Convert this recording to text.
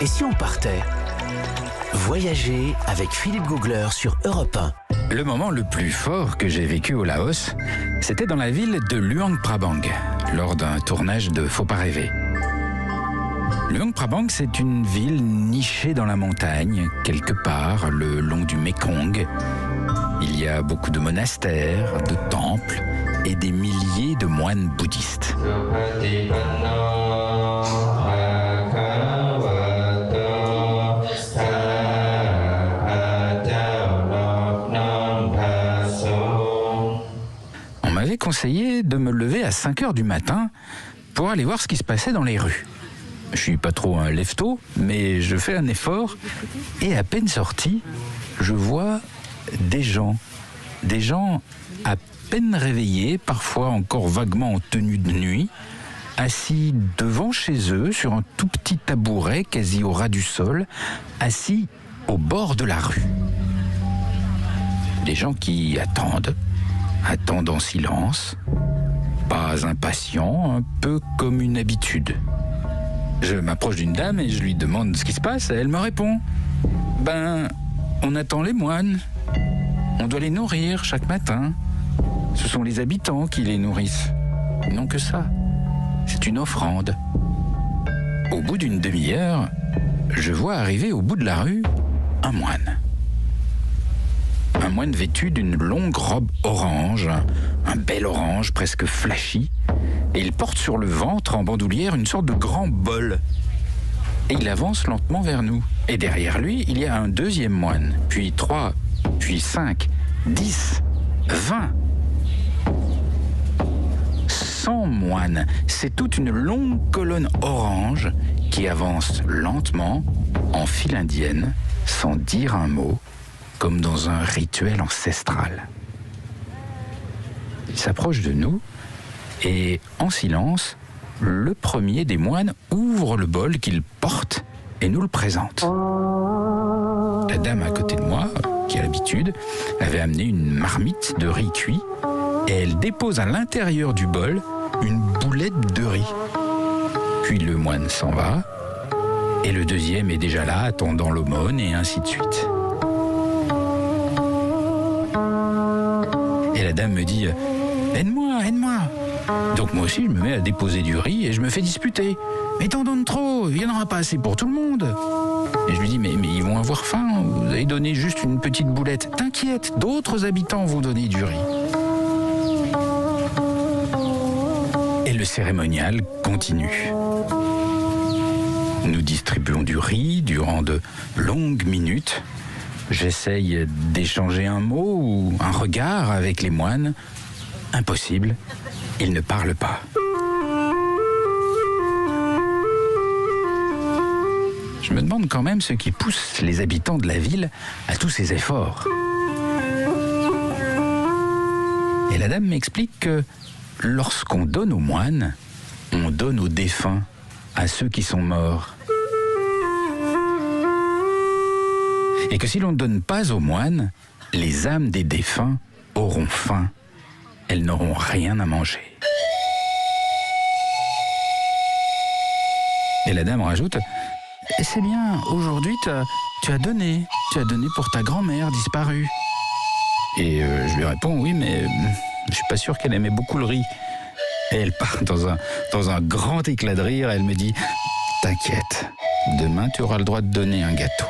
Et si on partait? Voyager avec Philippe Googler sur Europe 1. Le moment le plus fort que j'ai vécu au Laos, c'était dans la ville de Luang Prabang, lors d'un tournage de Faut pas rêver. Luang Prabang, c'est une ville nichée dans la montagne, quelque part le long du Mékong. Il y a beaucoup de monastères, de temples et des milliers de moines bouddhistes. On m'avait conseillé de me lever à 5 heures du matin pour aller voir ce qui se passait dans les rues. Je suis pas trop un lève-tôt, mais je fais un effort et à peine sorti, je vois des gens à peine réveillés, parfois encore vaguement en tenue de nuit, assis devant chez eux sur un tout petit tabouret quasi au ras du sol, assis au bord de la rue. Des gens qui attendent en silence, pas impatients, un peu comme une habitude. Je m'approche d'une dame et je lui demande ce qui se passe et elle me répond « Ben, on attend les moines. On doit les nourrir chaque matin. Ce sont les habitants qui les nourrissent. Non que ça. C'est une offrande. » Au bout d'une demi-heure, je vois arriver au bout de la rue un moine. Un moine vêtu d'une longue robe orange, un bel orange presque flashy, et il porte sur le ventre en bandoulière une sorte de grand bol. Et il avance lentement vers nous. Et derrière lui, il y a un deuxième moine, puis 3, puis 5, 10, 20. 100 moines. C'est toute une longue colonne orange qui avance lentement, en file indienne, sans dire un mot, comme dans un rituel ancestral. Il s'approche de nous et, en silence, le premier des moines ouvre le bol qu'il porte et nous le présente. La dame à côté de moi, qui a l'habitude, avait amené une marmite de riz cuit et elle dépose à l'intérieur du bol une boulette de riz. Puis le moine s'en va et le deuxième est déjà là, attendant l'aumône et ainsi de suite. Et la dame me dit « Aide-moi, aide-moi !» Donc moi aussi, je me mets à déposer du riz et je me fais disputer. « Mais t'en donnes trop, il n'y en aura pas assez pour tout le monde !» Et je lui dis « Mais ils vont avoir faim, vous avez donné juste une petite boulette. T'inquiète, d'autres habitants vont donner du riz. » Et le cérémonial continue. Nous distribuons du riz durant de longues minutes. J'essaye d'échanger un mot ou un regard avec les moines. Impossible, ils ne parlent pas. Je me demande quand même ce qui pousse les habitants de la ville à tous ces efforts. Et la dame m'explique que lorsqu'on donne aux moines, on donne aux défunts, à ceux qui sont morts. Et que si l'on ne donne pas aux moines, les âmes des défunts auront faim. Elles n'auront rien à manger. Et la dame rajoute « C'est bien, aujourd'hui tu as donné pour ta grand-mère disparue. » Et je lui réponds « Oui, mais je suis pas sûr qu'elle aimait beaucoup le riz. » Et elle part dans un grand éclat de rire. Elle me dit « T'inquiète, demain tu auras le droit de donner un gâteau. »